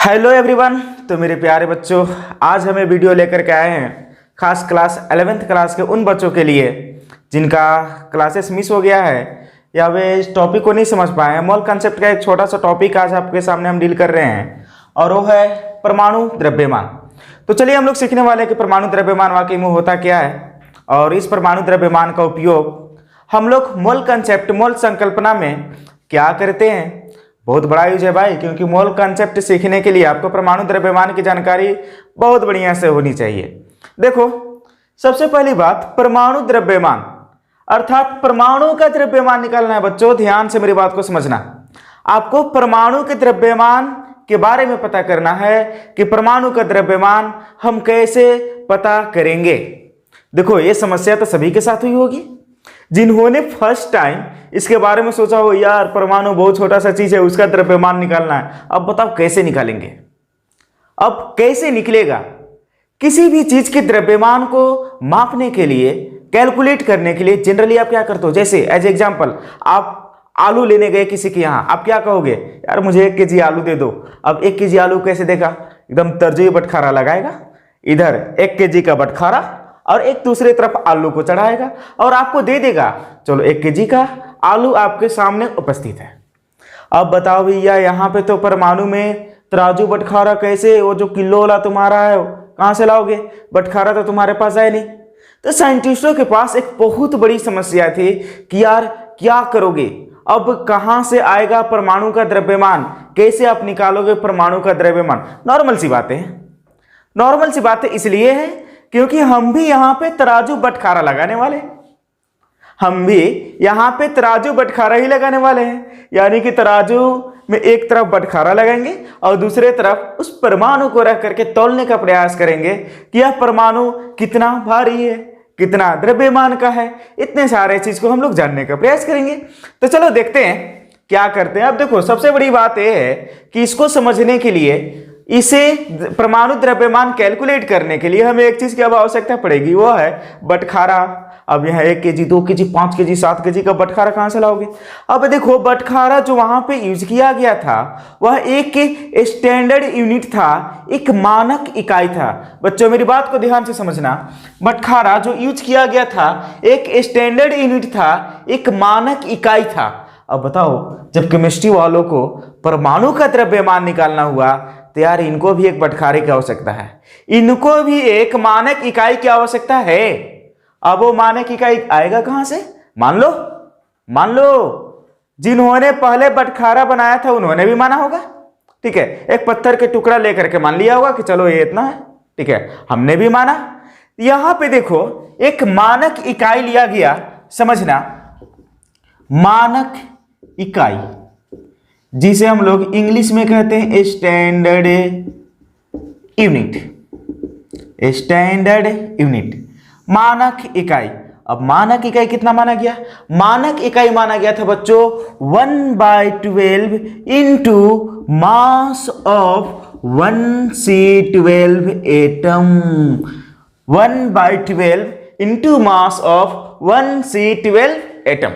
Hello everyone. तो मेरे प्यारे बच्चों, आज हमें वीडियो लेकर के आए हैं खास क्लास 11th क्लास के उन बच्चों के लिए जिनका क्लासेस मिस हो गया है या वे इस टॉपिक को नहीं समझ पाए हैं। मोल कंसेप्ट का एक छोटा सा टॉपिक आज आपके सामने हम डील कर रहे हैं और वो है परमाणु द्रव्यमान। तो चलिए हम लोग सीखने वाले हैं कि परमाणु द्रव्यमान वाकई में होता क्या है और इस परमाणु द्रव्यमान का उपयोग हम लोग मोल कंसेप्ट मोल संकल्पना में क्या करते हैं। बहुत बड़ा यूज है भाई, क्योंकि मोल कंसेप्ट सीखने के लिए आपको परमाणु द्रव्यमान की जानकारी बहुत बढ़िया से होनी चाहिए। देखो, सबसे पहली बात, परमाणु द्रव्यमान अर्थात परमाणु का द्रव्यमान निकालना है। बच्चों ध्यान से मेरी बात को समझना। आपको परमाणु के द्रव्यमान के बारे में पता करना है कि परमाणु का द्रव्यमान हम कैसे पता करेंगे। देखो, ये समस्या तो सभी के साथ हुई होगी जिन्होंने फर्स्ट टाइम इसके बारे में सोचा हो, यार परमाणु बहुत छोटा सा चीज है, उसका द्रव्यमान निकालना है। अब बताओ कैसे निकालेंगे, अब कैसे निकलेगा। किसी भी चीज के द्रव्यमान को मापने के लिए, कैलकुलेट करने के लिए जनरली आप क्या करते हो, जैसे एज एग्जांपल आप आलू लेने गए किसी के यहाँ, आप क्या कहोगे, यार मुझे 1 केजी आलू दे दो। अब 1 केजी आलू कैसे देगा, एकदम तर्जई बटखारा लगाएगा, इधर 1 केजी का बटखारा और एक दूसरे तरफ आलू को चढ़ाएगा और आपको दे देगा। चलो 1 केजी का आलू आपके सामने उपस्थित है। अब बताओ भैया, यहाँ पे तो परमाणु में तराजू बटखारा कैसे, वो जो किलो वाला तुम्हारा है कहाँ से लाओगे, बटखारा तो तुम्हारे पास है नहीं। तो साइंटिस्टों के पास एक बहुत बड़ी समस्या थी कि यार क्या करोगे, अब कहाँ से आएगा परमाणु का द्रव्यमान, कैसे आप निकालोगे परमाणु का द्रव्यमान। नॉर्मल सी बातें, नॉर्मल सी बातें इसलिए है क्योंकि हम भी यहाँ पे तराजू बटखारा लगाने वाले हैं, हम भी यहाँ पे तराजू बटखारा ही लगाने वाले हैं। यानी कि तराजू में एक तरफ बटखारा लगाएंगे और दूसरे तरफ उस परमाणु को रख करके तौलने का प्रयास करेंगे कि यह परमाणु कितना भारी है, कितना द्रव्यमान का है। इतने सारे चीज को हम लोग जानने का प्रयास करेंगे। तो चलो देखते हैं क्या करते हैं। अब देखो, सबसे बड़ी बात यह है कि इसको समझने के लिए, इसे परमाणु द्रव्यमान कैलकुलेट करने के लिए हमें एक चीज की अब आवश्यकता पड़ेगी, वो है बटखारा। अब यहाँ 1 केजी 2 केजी 5 केजी 7 केजी का बटखारा कहाँ से लाओगे। अब देखो, बटखारा जो वहां पे यूज किया गया था वह एक स्टैंडर्ड यूनिट था, एक मानक इकाई था। बच्चों मेरी बात को ध्यान से समझना, बटखारा जो यूज किया गया था एक स्टैंडर्ड यूनिट था, एक मानक इकाई था। अब बताओ, जब केमिस्ट्री वालों को परमाणु का द्रव्यमान निकालना हुआ तो यार इनको भी एक बटखारे की आवश्यकता है, इनको भी एक मानक इकाई की आवश्यकता है। अब वो मानक इकाई आएगा कहां से, मान लो जिन्होंने पहले बटखारा बनाया था उन्होंने भी माना होगा, ठीक है। एक पत्थर के टुकड़ा लेकर के मान लिया होगा कि चलो ये इतना है, ठीक है, हमने भी माना। यहां पे देखो, एक मानक इकाई लिया गया, समझना, मानक इकाई जिसे हम लोग इंग्लिश में कहते हैं स्टैंडर्ड यूनिट, स्टैंडर्ड यूनिट, मानक इकाई। अब मानक इकाई कितना माना गया, मानक इकाई माना गया था बच्चों 1/12 into mass of 1C12 atom, 1/12 into mass of 1C12 atom.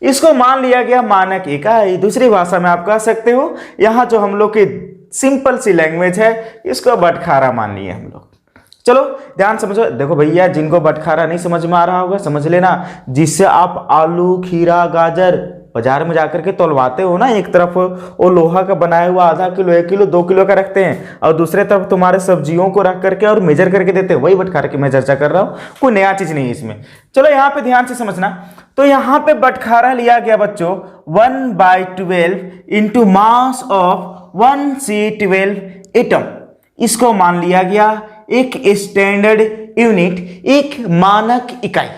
इसको मान लिया गया मानक इकाई। दूसरी भाषा में आप कह सकते हो, यहां जो हम लोग की सिंपल सी लैंग्वेज है, इसको बटखारा मान लिए हम लोग। चलो ध्यान समझो। देखो भैया, जिनको बटखारा नहीं समझ में आ रहा होगा समझ लेना, जिससे आप आलू खीरा गाजर बाजार में जाकर के तोलवाते हो ना, एक तरफ वो लोहा का बनाया हुआ आधा किलो 1 किलो 2 किलो का रखते हैं और दूसरे तरफ तुम्हारे सब्जियों को रख करके और मेजर करके देते हैं, वही बटखारे की मैं चर्चा कर रहा हूँ, कोई नया चीज नहीं है इसमें। चलो यहाँ पे ध्यान से समझना। तो यहाँ पे बटखारा लिया गया बच्चों 1/12 into mass of 1C12 atom, इसको मान लिया गया एक स्टैंडर्ड यूनिट, एक मानक इकाई,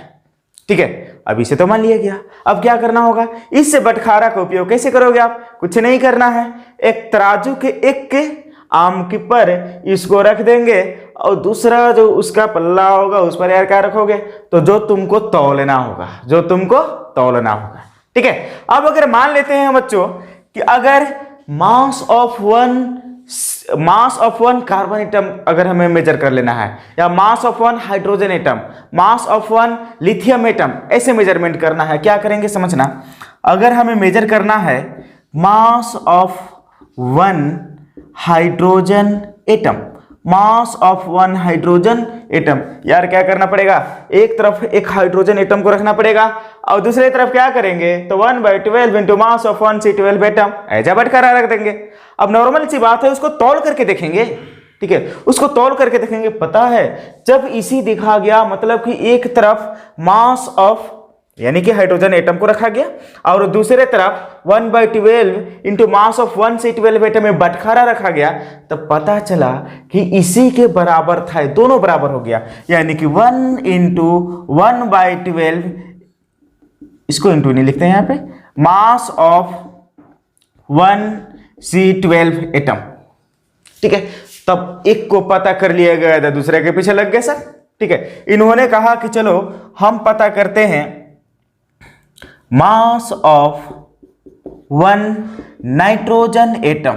ठीक है। अब इसे तो मान लिया गया। अब क्या करना होगा, इससे बटखारा का उपयोग कैसे करोगे आप, कुछ नहीं करना है, एक तराजू के एक आम के पर इसको रख देंगे और दूसरा जो उसका पल्ला होगा उस पर यार क्या रखोगे, तो जो तुमको तौलना होगा, जो तुमको तौलना होगा, ठीक है। अब अगर मान लेते हैं बच्चों कि अगर mass of one carbon atom अगर हमें मेजर कर लेना है, या mass of 1 hydrogen atom, mass of 1 lithium atom, ऐसे मेजरमेंट करना है, क्या करेंगे समझना। अगर हमें मेजर करना है mass of 1 hydrogen atom, mass of one hydrogen atom. यार क्या करना पड़ेगा, एक तरफ एक हाइड्रोजन एटम को रखना पड़ेगा और दूसरी तरफ क्या करेंगे, तो 1/12 into mass of 1C12 atom ऐसा बटखरा रख देंगे। अब नॉर्मल सी बात है, उसको तौल करके देखेंगे, ठीक है, उसको तौल करके देखेंगे। पता है जब इसी दिखा गया मतलब कि एक तरफ मास ऑफ यानी कि हाइड्रोजन एटम को रखा गया और दूसरे तरफ 1/12 into mass of 1C12 atom में बटखरा रखा गया, तो पता चला कि इसी के बराबर था, दोनों बराबर हो गया। यानी कि 1 इंटू 1/12, इसको इंटू नहीं लिखते हैं यहाँ पे, मास ऑफ 1C12 एटम, ठीक है। तब एक को पता कर लिया गया था, दूसरे के पीछे लग गए सर, ठीक है। इन्होंने कहा कि चलो हम पता करते हैं मास ऑफ 1 नाइट्रोजन एटम,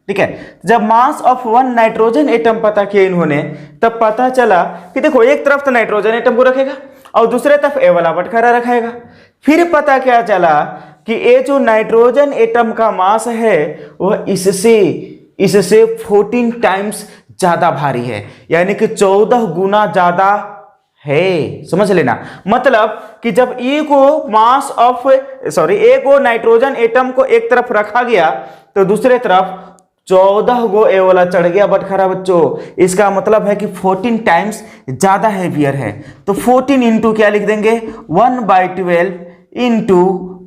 ठीक है। जब मास ऑफ 1 नाइट्रोजन एटम पता किया इन्होंने, तब पता चला कि देखो एक तरफ तो नाइट्रोजन एटम को रखेगा और दूसरे तरफ ए वाला बटखरा रखेगा। फिर पता क्या चला कि ये जो नाइट्रोजन एटम का मास है वह इससे 14 टाइम्स ज्यादा भारी है, यानी कि 14 गुना ज्यादा है, समझ लेना। मतलब कि जब ए को नाइट्रोजन एटम को एक तरफ रखा गया तो दूसरे तरफ 14 गो ए वाला चढ़ गया बटखरा बच्चों। इसका मतलब है कि 14 टाइम्स ज्यादा हैवियर है। तो 14 इंटू क्या लिख देंगे, 1/12 into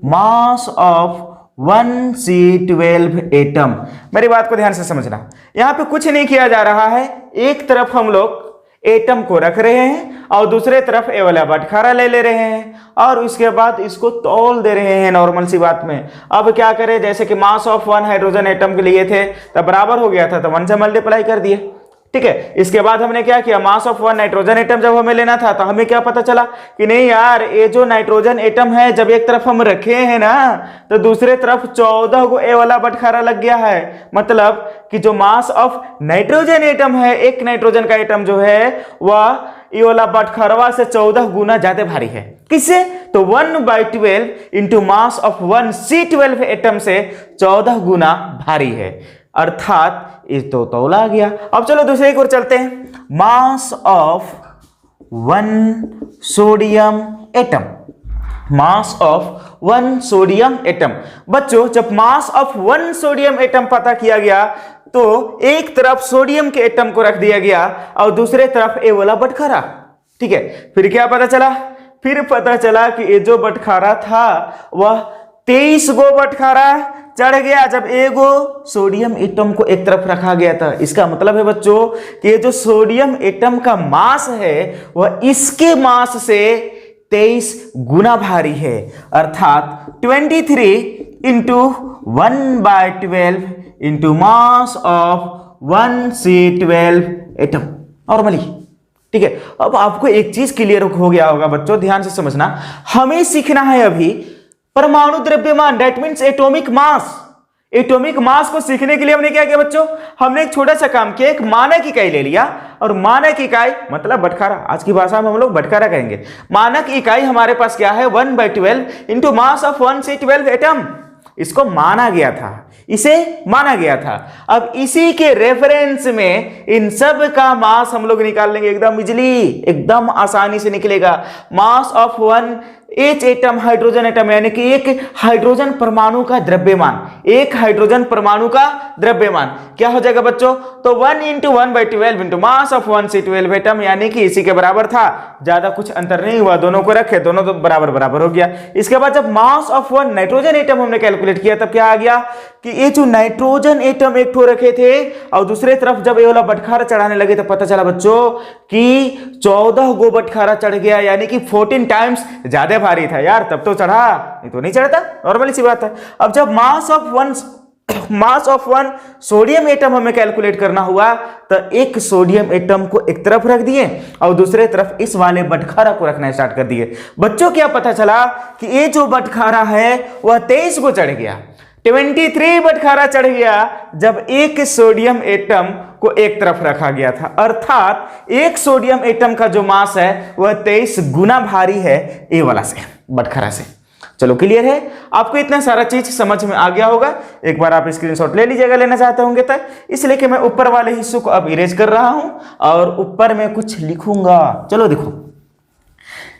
mass of 1C12 atom. मेरी बात को ध्यान से समझना, यहां पे कुछ नहीं किया जा रहा है, एक तरफ हम लोग एटम को रख रहे हैं और दूसरे तरफ ए वाला बटखरा ले रहे हैं और उसके बाद इसको तौल दे रहे हैं नॉर्मल सी बात में। अब क्या करें, जैसे कि मास ऑफ 1 हाइड्रोजन एटम के लिए थे तब बराबर हो गया था तो 1 से मल्टीप्लाई कर दिए, ठीक है। इसके बाद हमने क्या किया, मास ऑफ 1 नाइट्रोजन एटम जब हमें लेना था तो हमें क्या पता चला कि नहीं यार, ये जो नाइट्रोजन एटम है जब एक तरफ हम रखे हैं ना तो दूसरे तरफ 14 को ए वाला बटखरा लग गया है। मतलब कि जो मास ऑफ नाइट्रोजन एटम है, एक नाइट्रोजन का एटम जो है वह ये वाला बटखरवा से 14 गुना ज्यादा भारी है। किससे, तो 1/12 into mass of 1C12 atom से 14 गुना भारी है, अर्थात ये तो तौला गया। अब चलो दूसरे की ओर चलते हैं, mass of 1 sodium atom, mass of 1 sodium atom. बच्चों जब मास ऑफ 1 सोडियम एटम पता किया गया तो एक तरफ सोडियम के एटम को रख दिया गया और दूसरे तरफ ए वाला बटखरा, ठीक है। फिर क्या पता चला, फिर पता चला कि ये जो बटखरा था वह 23 गो बटखरा चढ़ गया जब एगो सोडियम एटम को एक तरफ रखा गया था। इसका मतलब है बच्चों कि ये जो सोडियम एटम का मास है वह इसके मास से 23 गुना भारी है, अर्थात 23 into 1/12 into mass of 1C12 atom normally, ठीक है। अब आपको एक चीज क्लियर हो गया होगा बच्चों, ध्यान से समझना। हमें सीखना है अभी परमाणु द्रव्यमान, that means atomic mass. Atomic mass को सीखने के लिए हमने क्या किया बच्चों, हमने एक छोटा सा काम किया, एक मानक इकाई ले लिया और मानक इकाई मतलब बटखरा, आज की भाषा में हम लोग बटखरा कहेंगे। मानक इकाई हमारे पास क्या है, 1/12 into mass of 1C12 atom. इसको माना गया था, इसे माना गया था। अब इसी के रेफरेंस में इन सब का मास हम लोग निकाल लेंगे एकदम इजीली, एकदम आसानी से निकलेगा। Mass of 1H atom, hydrogen atom, यानी कि एक हाइड्रोजन परमाणु का द्रव्यमान, एक हाइड्रोजन परमाणु का द्रव्यमान क्या हो जाएगा बच्चों, तो 1 into 1/12 into mass of 1C12 atom, यानी कि इसी के बराबर था, ज्यादा कुछ अंतर नहीं हुआ, दोनों को रखे, दोनों तो बराबर बराबर हो गया। इसके बाद जब मास ऑफ 1 नाइट्रोजन एटम हमने कैलकुलेट किया तब क्या आ गया कि ये जो नाइट्रोजन एटम एक ठो रखे थे और दूसरे तरफ जब ये वाला बटखरा चढ़ाने लगे तो पता चला बच्चों कि 14 गो बटखरा चढ़ गया, यानी कि 14 टाइम्स ज्यादा भारी था। यार तब तो चढ़ा, नहीं तो नहीं चढ़ता, नॉर्मली सी बात है। अब जब मास ऑफ 1 सोडियम एटम हमें कैलकुलेट करना हुआ तो एक सोडियम एटम को एक तरफ रख दिए और दूसरे तरफ इस वाले बटखरा को रखना स्टार्ट कर दिए। बच्चों क्या पता चला कि ये जो बटखरा है वह 23 को चढ़ गया, 23 बटखरा चढ़ गया जब एक सोडियम एटम को एक तरफ रखा गया था, अर्थात एक सोडियम एटम का जो मास है वह 23 गुना भारी है ए वाला से, बटखरा से। चलो क्लियर है, आपको इतना सारा चीज समझ में आ गया होगा। एक बार आप स्क्रीनशॉट ले लीजिएगा, लेना चाहते होंगे तो, इसलिए कि मैं ऊपर वाले हिस्सों को अब इरेज कर रहा हूं और ऊपर में कुछ लिखूंगा। चलो देखो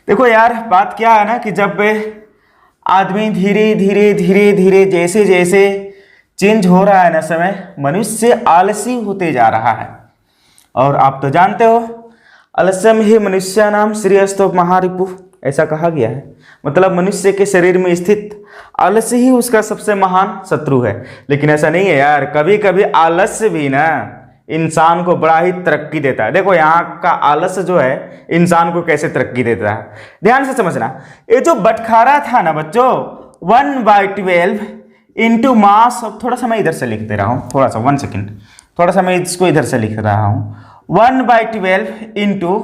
देखो यार, बात क्या है ना कि जब आदमी धीरे धीरे धीरे धीरे जैसे जैसे चेंज हो रहा है ना समय, मनुष्य आलसी होते जा रहा है। और आप तो जानते हो अलस्यम ही मनुष्यानाम श्रेयस्तो महारिपु, ऐसा कहा गया है। मतलब मनुष्य के शरीर में स्थित आलस्य ही उसका सबसे महान शत्रु है। लेकिन ऐसा नहीं है यार, कभी कभी आलस्य भी ना इंसान को बड़ा ही तरक्की देता है। देखो यहाँ का आलस्य जो है इंसान को कैसे तरक्की देता है, ध्यान से समझना। ये जो बटखारा था ना बच्चों, 1/12 इंटू मास, अब थोड़ा सा मैं इधर से लिख दे रहा हूँ, थोड़ा सा 1 सेकेंड, थोड़ा सा मैं इसको इधर से लिख रहा हूँ। 1/12 into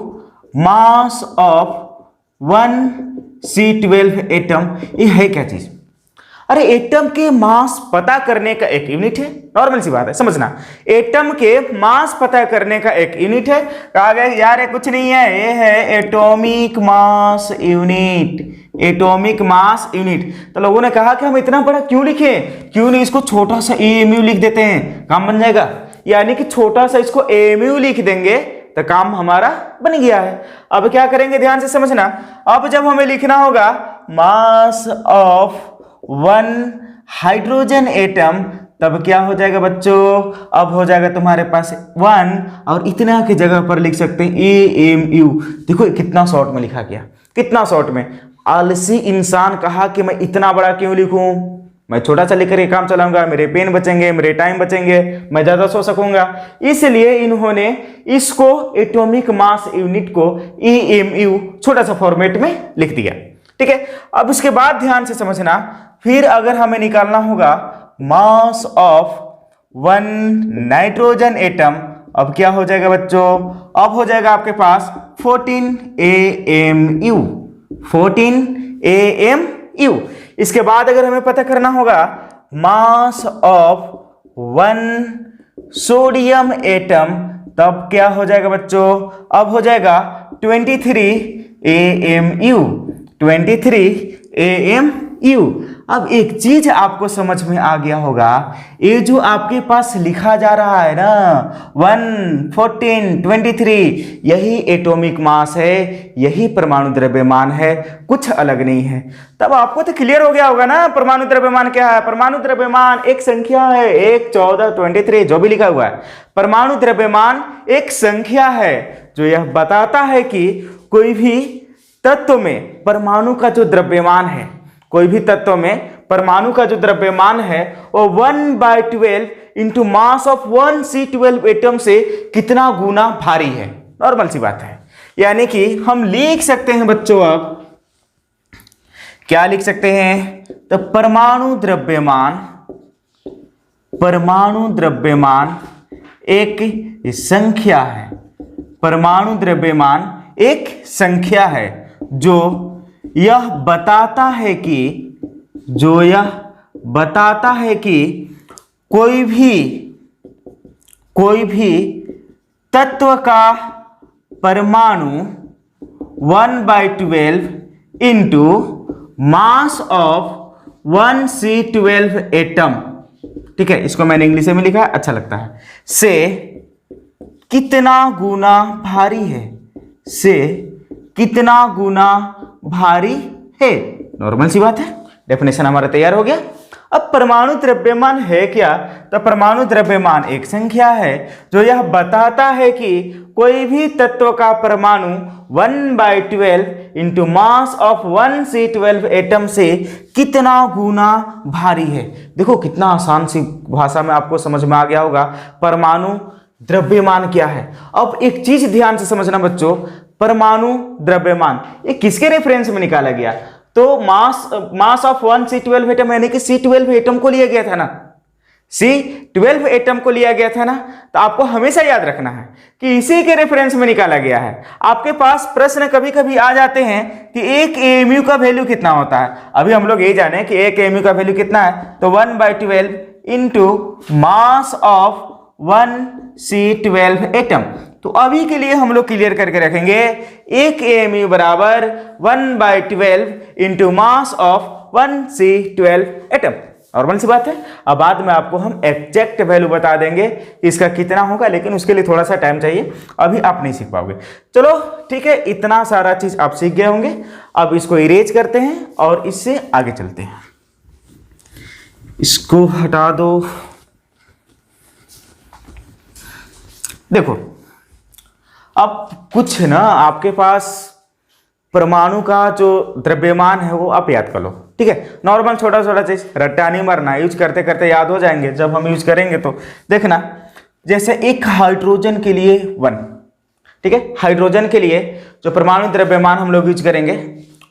mass of 1C12 atom, ये है क्या चीज? अरे एटम के मास पता करने का एक यूनिट है, नॉर्मल सी बात है, समझना। एटम के मास पता करने का एक यूनिट है। कहा गया यार ये कुछ नहीं है, ये है atomic mass unit, atomic mass unit. तो लोगों ने कहा कि हम इतना बड़ा क्यों लिखें, क्यों नहीं इसको छोटा सा एमयू लिख देते हैं, काम बन जाएगा। यानी कि छोटा सा इसको एमयू लिख देंगे तो काम हमारा बन गया है। अब क्या करेंगे, ध्यान से समझना। अब जब हमें लिखना होगा मास ऑफ 1 हाइड्रोजन एटम, तब क्या हो जाएगा बच्चों, अब हो जाएगा तुम्हारे पास 1 और इतना की जगह पर लिख सकते हैं AMU। देखो कितना शॉर्ट में लिखा गया, कितना शॉर्ट में। आलसी इंसान कहा कि मैं इतना बड़ा क्यों लिखूं, मैं छोटा सा लिखकर ये काम चलाऊंगा, मेरे पेन बचेंगे, मेरे टाइम बचेंगे, मैं ज्यादा सो सकूंगा। इसलिए इन्होंने इसको एटॉमिक मास यूनिट को EMU छोटा सा फॉर्मेट में लिख दिया। ठीक है, अब उसके बाद ध्यान से समझना, फिर अगर हमें निकालना होगा मास ऑफ 1 नाइट्रोजन एटम, अब क्या हो जाएगा बच्चों, अब हो जाएगा आपके पास 14 AMU, 14 AMU। इसके बाद अगर हमें पता करना होगा मास ऑफ 1 सोडियम एटम, तब क्या हो जाएगा बच्चों, अब हो जाएगा 23 AMU, 23 AMU। अब एक चीज आपको समझ में आ गया होगा, ये जो आपके पास लिखा जा रहा है ना 1, 14, 23, यही एटॉमिक मास है, यही परमाणु द्रव्यमान है, कुछ अलग नहीं है। तब आपको तो क्लियर हो गया होगा ना परमाणु द्रव्यमान क्या है। परमाणु द्रव्यमान एक संख्या है, 1, 14, 23 जो भी लिखा हुआ है, परमाणु द्रव्यमान एक संख्या है जो यह बताता है कि कोई भी तत्व में परमाणु का जो द्रव्यमान है, कोई भी तत्व में परमाणु का जो द्रव्यमान है वो 1/12 into mass of 1C12 atom से कितना गुना भारी है। नॉर्मल सी बात है, यानी कि हम लिख सकते हैं बच्चों, अब क्या लिख सकते हैं, तो परमाणु द्रव्यमान एक संख्या है, परमाणु द्रव्यमान एक संख्या है जो यह बताता है कि कोई भी तत्व का परमाणु 1/12 into mass of 1C12 atom, ठीक है, इसको मैंने इंग्लिश में लिखा है, अच्छा लगता है, से कितना गुना भारी है, से कितना गुना भारी है। नॉर्मल सी बात है, डेफिनेशन हमारा तैयार हो गया। अब परमाणु द्रव्यमान है क्या, तो परमाणु द्रव्यमान एक संख्या है जो यह बताता है कि कोई भी तत्व का परमाणु 1/12 into mass of 1C12 atom से कितना गुना भारी है। देखो कितना आसान सी भाषा में आपको समझ में आ गया होगा परमाणु द्रव्यमान क्या है। अब एक चीज ध्यान से समझना बच्चों, परमाणु द्रव्यमान ये किसके रेफरेंस में निकाला गया, तो मास ऑफ 1C12 एटम यानी कि C12 एटम को लिया गया था ना, C12 एटम को लिया गया था ना। तो आपको हमेशा याद रखना है कि इसी के रेफरेंस में निकाला गया है। आपके पास प्रश्न कभी कभी आ जाते हैं कि 1 AMU का वैल्यू कितना होता है। अभी हम लोग ये जाने कि 1 AMU का वैल्यू कितना है, तो 1/12 into mass of 1C12 atom. तो अभी के लिए हम लोग क्लियर करके रखेंगे 1 AMU बराबर 1/12 into mass of 1C12 atom. Normal सी बात है। अब बाद में आपको हम एग्जैक्ट वैल्यू बता देंगे इसका कितना होगा, लेकिन उसके लिए थोड़ा सा टाइम चाहिए, अभी आप नहीं सीख पाओगे। चलो ठीक है, इतना सारा चीज आप सीख गए होंगे। अब इसको इरेज करते हैं और इससे आगे चलते हैं। इसको हटा दो। देखो अब कुछ ना आपके पास परमाणु का जो द्रव्यमान है वो आप याद कर लो, ठीक है। नॉर्मल छोटा छोटा चीज, रट्टा नहीं मरना, यूज करते करते याद हो जाएंगे जब हम यूज करेंगे तो। देखना, जैसे एक हाइड्रोजन के लिए 1, ठीक है। हाइड्रोजन के लिए जो परमाणु द्रव्यमान हम लोग यूज करेंगे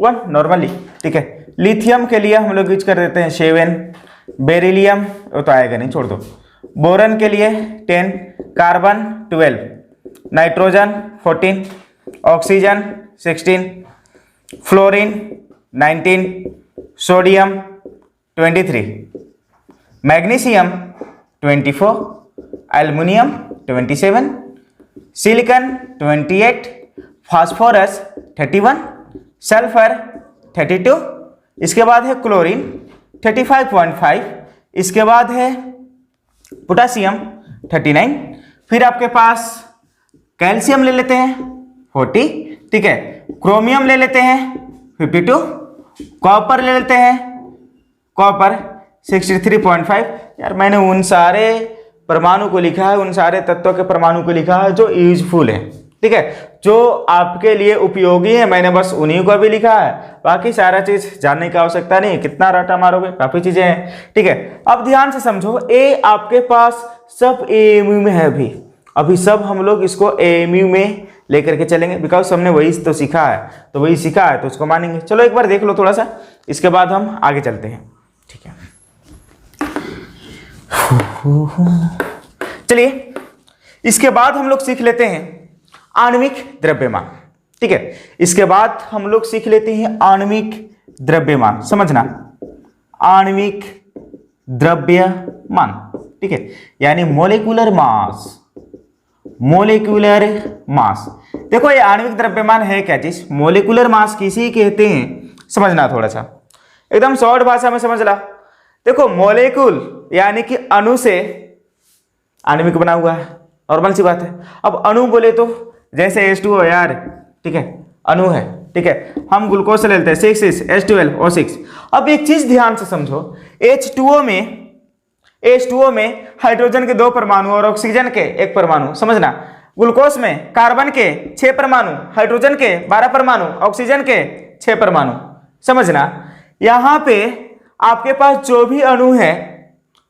1 नॉर्मली, ठीक है। लिथियम के लिए हम लोग यूज कर देते हैं 7, बेरिलियम वो तो आएगा नहीं, छोड़ दो। बोरन के लिए 10, carbon 12, nitrogen 14, oxygen 16, fluorine 19, sodium 23, magnesium 24, aluminium 27, silicon 28, phosphorus 31, sulphur 32, इसके बाद है क्लोरीन 35.5, इसके बाद है पोटासियम 39, फिर आपके पास कैल्शियम ले लेते हैं 40, ठीक है। क्रोमियम ले लेते हैं 52, कॉपर ले लेते हैं, कॉपर 63.5। यार मैंने उन सारे परमाणु को लिखा है, उन सारे तत्वों के परमाणु को लिखा है जो यूजफुल है, ठीक है, जो आपके लिए उपयोगी है, मैंने बस उन्हीं को भी लिखा है। बाकी सारा चीज जानने की आवश्यकता नहीं, कितना रटा मारोगे, काफी चीजें हैं, ठीक है। अब ध्यान से समझो, ए आपके पास सब एएमयू में है अभी सब हम लोग इसको एएमयू में लेकर के चलेंगे, बिकॉज हमने वही तो सीखा है, तो वही सीखा है तो उसको मानेंगे। चलो एक बार देख लो थोड़ा सा, इसके बाद हम आगे चलते हैं, ठीक है। चलिए इसके बाद हम लोग सीख लेते हैं आणविक द्रव्यमान, ठीक है। इसके बाद हम लोग सीख लेते हैं आणविक द्रव्यमान, समझना, आणविक द्रव्यमान, ठीक है, यानी मोलिकुलर मास। मोलिकुलर मास, देखो ये आणविक द्रव्यमान है क्या चीज, मोलिकुलर मास किसी कहते हैं, समझना थोड़ा सा, एकदम शॉर्ट भाषा में समझ ला। देखो मोलिकुल यानी कि अणु से आणविक बना हुआ है, नॉर्मल सी बात है। अब अणु बोले तो जैसे H2O यार, ठीक है, अणु है, ठीक है। हम ग्लूकोज से लेते हैं 6H12O6। अब एक चीज ध्यान से समझो, H2O में हाइड्रोजन के 2 परमाणु और ऑक्सीजन के 1 परमाणु, समझना। ग्लूकोज में कार्बन के 6 परमाणु, हाइड्रोजन के 12 परमाणु, ऑक्सीजन के 6 परमाणु, समझना। यहां पे आपके पास जो भी अणु है,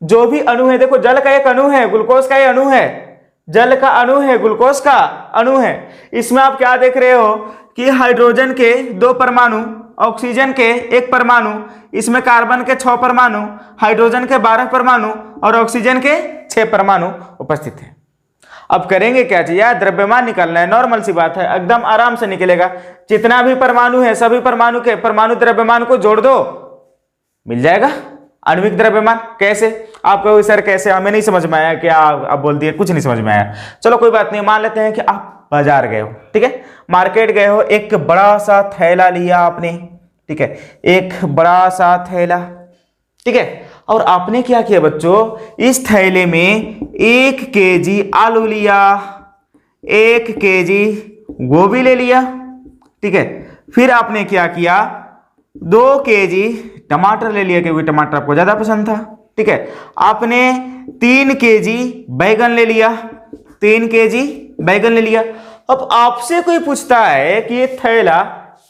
देखो जल का एक अणु है, ग्लूकोज का ये अणु है, जल का अणु है, ग्लूकोज का अणु है। इसमें आप क्या देख रहे हो कि हाइड्रोजन के 2 परमाणु, ऑक्सीजन के 1 परमाणु, इसमें कार्बन के 6 परमाणु, हाइड्रोजन के 12 परमाणु और ऑक्सीजन के 6 परमाणु उपस्थित है। अब करेंगे क्या चाहिए यार, द्रव्यमान निकालना है, नॉर्मल सी बात है, एकदम आराम से निकलेगा। जितना भी परमाणु है सभी परमाणु के परमाणु द्रव्यमान को जोड़ दो, मिल जाएगा आणविक द्रव्यमान। कैसे? आप कहोगे सर कैसे, हमें नहीं समझ में आया, क्या आप बोल दिए, कुछ नहीं समझ में आया। चलो कोई बात नहीं, मान लेते हैं कि आप बाजार गए हो, ठीक है, मार्केट गए हो, एक बड़ा सा थैला लिया आपने, ठीक है, एक बड़ा सा थैला, ठीक है, और आपने क्या किया बच्चों, इस थैले में 1 केजी आलू लिया, 1 केजी गोभी ले लिया, ठीक है, फिर आपने क्या किया, 2 केजी टमाटर ले लिया क्योंकि टमाटर आपको ज्यादा पसंद था, ठीक है, आपने 3 केजी बैगन ले लिया, 3 केजी बैगन ले लिया। अब आपसे कोई पूछता है कि ये थैला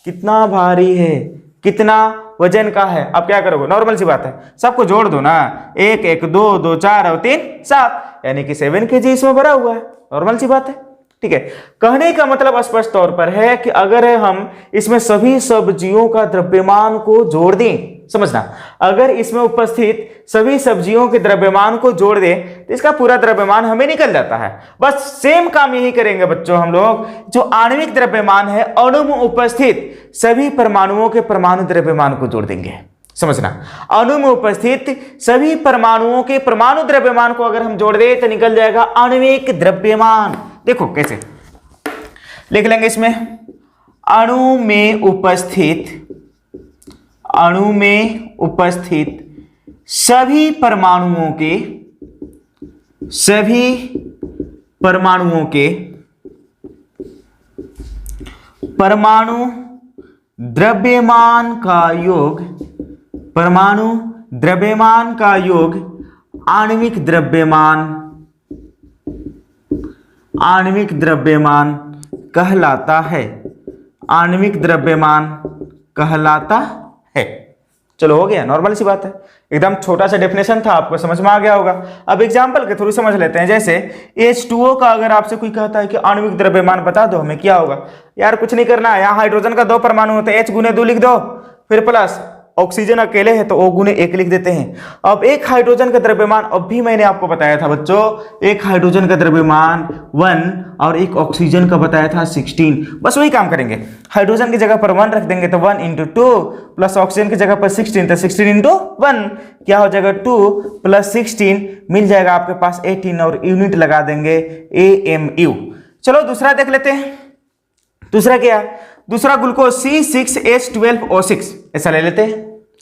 कितना भारी है, कितना वजन का है, आप क्या करोगे, नॉर्मल सी बात है, सबको जोड़ दो ना, 1 1 2 2 4 और 3 7, यानी कि 7 केजी इसमें भरा हुआ है, नॉर्मल सी बात है, ठीक है। कहने का मतलब स्पष्ट तौर पर है कि अगर हम इसमें सभी सब्जियों का द्रव्यमान को जोड़ दें, समझना, अगर इसमें उपस्थित सभी सब्जियों के द्रव्यमान को जोड़ दें तो इसका पूरा द्रव्यमान हमें निकल जाता है। बस सेम काम यही करेंगे बच्चों हम लोग, जो आणविक द्रव्यमान है, अणु में उपस्थित सभी परमाणुओं के परमाणु द्रव्यमान को जोड़ देंगे, समझना। अणु में उपस्थित सभी परमाणुओं के परमाणु द्रव्यमान को अगर हम जोड़ दें तो निकल जाएगा आणविक द्रव्यमान। देखो कैसे लिख लेंगे इसमें, अणु में उपस्थित सभी परमाणुओं के परमाणु द्रव्यमान का योग आणविक द्रव्यमान कहलाता है। आणविक द्रव्यमान कहलाता है। चलो हो गया, नॉर्मल सी बात है, एकदम छोटा सा डेफिनेशन था, आपको समझ में आ गया होगा। अब एग्जांपल के थ्रू समझ लेते हैं। जैसे H2O का अगर आपसे कोई कहता है कि आणविक द्रव्यमान बता दो हमें, क्या होगा यार? कुछ नहीं करना है, यहाँ हाइड्रोजन का 2 परमाणु होते हैं, H गुने 2 लिख दो, फिर प्लस ऑक्सीजन अकेले है तो O गुने 1 लिख देते हैं। अब एक हाइड्रोजन का द्रव्यमान, अब भी मैंने आपको बताया था बच्चों, एक हाइड्रोजन का द्रव्यमान 1 और एक ऑक्सीजन का बताया था 16। बस वही काम करेंगे, हाइड्रोजन की जगह पर 1 रख देंगे तो 1 × 2 प्लस ऑक्सीजन की जगह पर 16 तो 16 × 1 क्या हो जाएगा? 2 + 16 मिल जाएगा आपके पास 18 और यूनिट लगा देंगे AMU। चलो दूसरा देख लेते हैं। दूसरा क्या? दूसरा ग्लूकोज C6H12O6 ऐसा ले लेते हैं।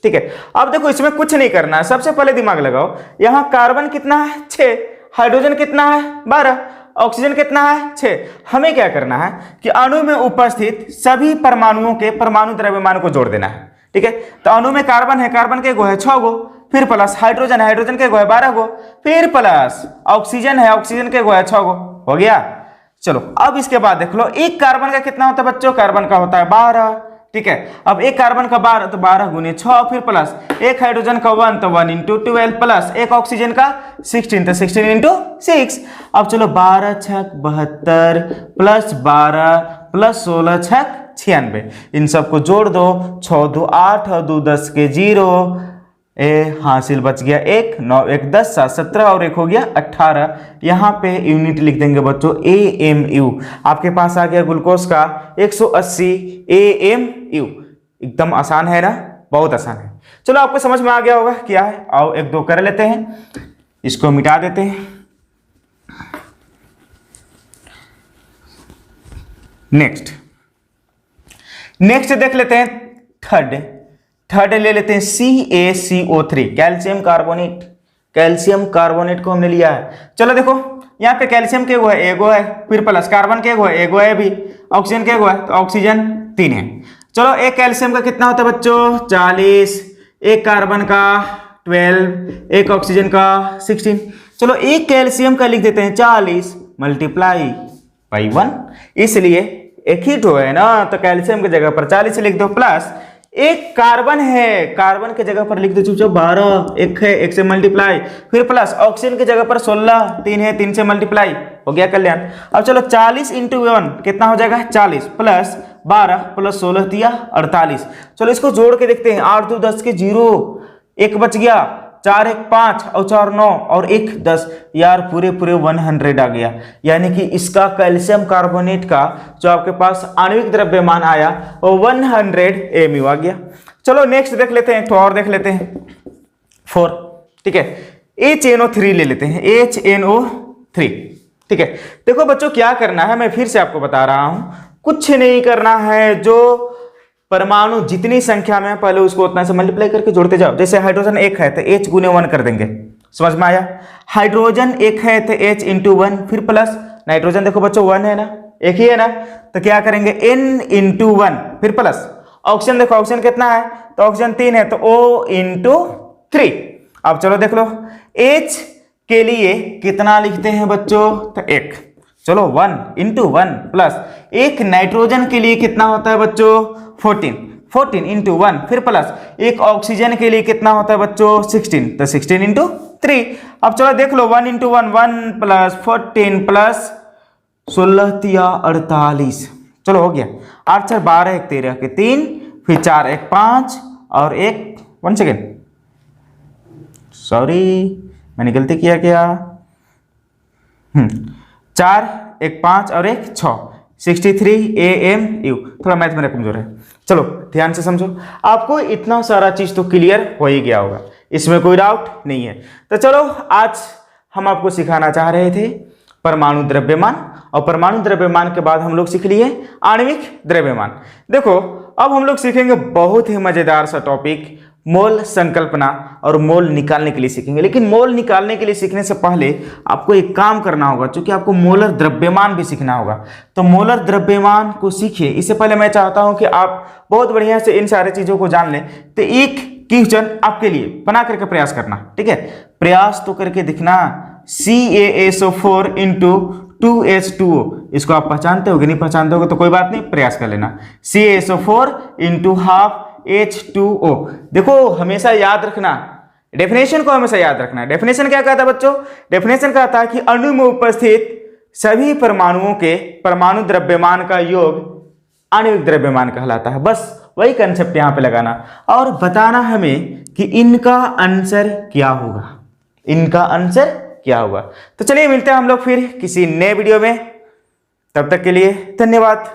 ठीक है, अब देखो इसमें कुछ नहीं करना है, सबसे पहले दिमाग लगाओ। यहाँ कार्बन कितना है? 6, हाइड्रोजन कितना है? 12, ऑक्सीजन कितना है? 6। हमें क्या करना है कि अणु में उपस्थित सभी परमाणुओं के परमाणु द्रव्यमान को जोड़ देना है। ठीक है, तो अणु में कार्बन है, कार्बन के गो है 6 गो, फिर प्लस हाइड्रोजन है, हाइड्रोजन के गो है 12 गो, फिर प्लस ऑक्सीजन है, ऑक्सीजन के गो है 6 गो। हो गया। चलो अब इसके बाद देख लो, एक कार्बन का कितना होता है बच्चों? कार्बन का होता है 12। ठीक है, अब एक कार्बन का 12 तो 12 गुने 6, फिर प्लस एक हाइड्रोजन का 1 तो 1 × 12 प्लस एक ऑक्सीजन का 16 तो 16 × 6। अब चलो 12 × 6 72 प्लस 12 प्लस 16 × 6 96। इन सबको जोड़ दो, 6 2 8 और 2 10 के 0 हासिल बच गया 1, 9 1 10 7 17 और 1 हो गया 18। यहाँ पे यूनिट लिख देंगे बच्चों AMU। आपके पास आ गया ग्लूकोज का 180 AMU। एकदम आसान है ना, बहुत आसान है। चलो आपको समझ में आ गया होगा क्या है। आओ 1 2 कर लेते हैं, इसको मिटा देते हैं। नेक्स्ट देख लेते हैं। थर्ड ले लेते हैं CaCO3 कैल्शियम कार्बोनेट को हमने लिया है। चलो देखो यहाँ पे कैल्शियम के एगो है, फिर प्लस कार्बन के एगो है भी, ऑक्सीजन के एगो है तो ऑक्सीजन 3 है। चलो एक कैल्शियम का कितना होता है बच्चों? 40, एक कार्बन का 12, एक ऑक्सीजन का 16। चलो एक कैल्शियम का लिख देते हैं 40 × 1, इसलिए एक ही तो है ना, तो कैल्शियम की जगह पर 40 लिख दो, प्लस एक कार्बन है, कार्बन की जगह पर लिख दो चुपचाप 12, एक है 1 से मल्टीप्लाई, फिर प्लस ऑक्सीजन की जगह पर 16, 3 है 3 से मल्टीप्लाई, हो गया कल्याण। अब चलो 40 × 1 कितना हो जाएगा? 40 प्लस 12 प्लस 16 दिया 48। चलो इसको जोड़ के देखते हैं, 8 2 10 के 0, 1 बच गया, 4 1 5 और 4 9 और 1 10 यार पूरे 100 आ गया। यानी कि इसका कैल्शियम कार्बोनेट का जो आपके पास आणविक द्रव्यमान आया वो 100 AMU आ गया। चलो नेक्स्ट देख लेते हैं, तो और देख लेते हैं 4। ठीक है, HNO3 ले लेते हैं, HNO3। ठीक है, देखो बच्चों क्या करना है, मैं फिर से आपको बता रहा हूं, कुछ नहीं करना है। जो परमाणु जितनी संख्या में पहले उसको उतना से मल्टीप्लाई करके जोड़ते जाओ। जैसे हाइड्रोजन 1 है तो H गुने 1 कर देंगे, समझ में आया? हाइड्रोजन 1 है तो H × 1, फिर प्लस नाइट्रोजन देखो बच्चों 1 है ना, एक ही है ना, तो क्या करेंगे N × 1, फिर प्लस ऑक्सीजन देखो, ऑक्सीजन कितना है तो ऑक्सीजन 3 है तो O × 3। अब चलो देख लो H के लिए कितना लिखते हैं बच्चों? तो 1। चलो 1 × 1 प्लस एक नाइट्रोजन के लिए कितना होता है बच्चों? 14 × 1, फिर प्लस एक ऑक्सीजन के लिए कितना होता है बच्चों? 16 तो 16 × 3। अब चलो देख लो 1 × 1 1 प्लस 14 प्लस 16 तिया 48। चलो हो गया, 8 4 12 1 13 के 3, फिर 4 1 5 और 1 सेकेंड, सॉरी मैंने गलती किया क्या? 4 1 5 और 1 6, 63 AMU। थोड़ा मैथ मेरा कमजोर है, चलो ध्यान से समझो। आपको इतना सारा चीज तो क्लियर हो ही गया होगा, इसमें कोई डाउट नहीं है। तो चलो आज हम आपको सिखाना चाह रहे थे परमाणु द्रव्यमान, और परमाणु द्रव्यमान के बाद हम लोग सीख लिए आणविक द्रव्यमान। देखो अब हम लोग सीखेंगे बहुत ही मजेदार सा टॉपिक, मोल संकल्पना और मोल निकालने के लिए सीखेंगे। लेकिन मोल निकालने के लिए सीखने से पहले आपको एक काम करना होगा, क्योंकि आपको मोलर द्रव्यमान भी सीखना होगा। तो मोलर द्रव्यमान को सीखिए। इससे पहले मैं चाहता हूं कि आप बहुत बढ़िया से इन सारी चीजों को जान लें। तो एक क्वेश्चन आपके लिए बना करके प्रयास करना, ठीक है? प्रयास तो करके दिखना। CaSO4 इंटू 2H2O, इसको आप पहचानते होगे, नहीं पहचानते होगे तो कोई बात नहीं, प्रयास कर लेना। CaSO4 into half H2O। देखो हमेशा याद रखना, डेफिनेशन को हमेशा याद रखना। डेफिनेशन क्या कहता है बच्चों? डेफिनेशन कहता है कि अणु में उपस्थित सभी परमाणुओं के परमाणु द्रव्यमान का योग आणविक द्रव्यमान कहलाता है। बस वही कंसेप्ट यहां पे लगाना और बताना हमें कि इनका आंसर क्या होगा, इनका आंसर क्या होगा। तो चलिए मिलते हैं हम लोग फिर किसी नए वीडियो में। तब तक के लिए धन्यवाद।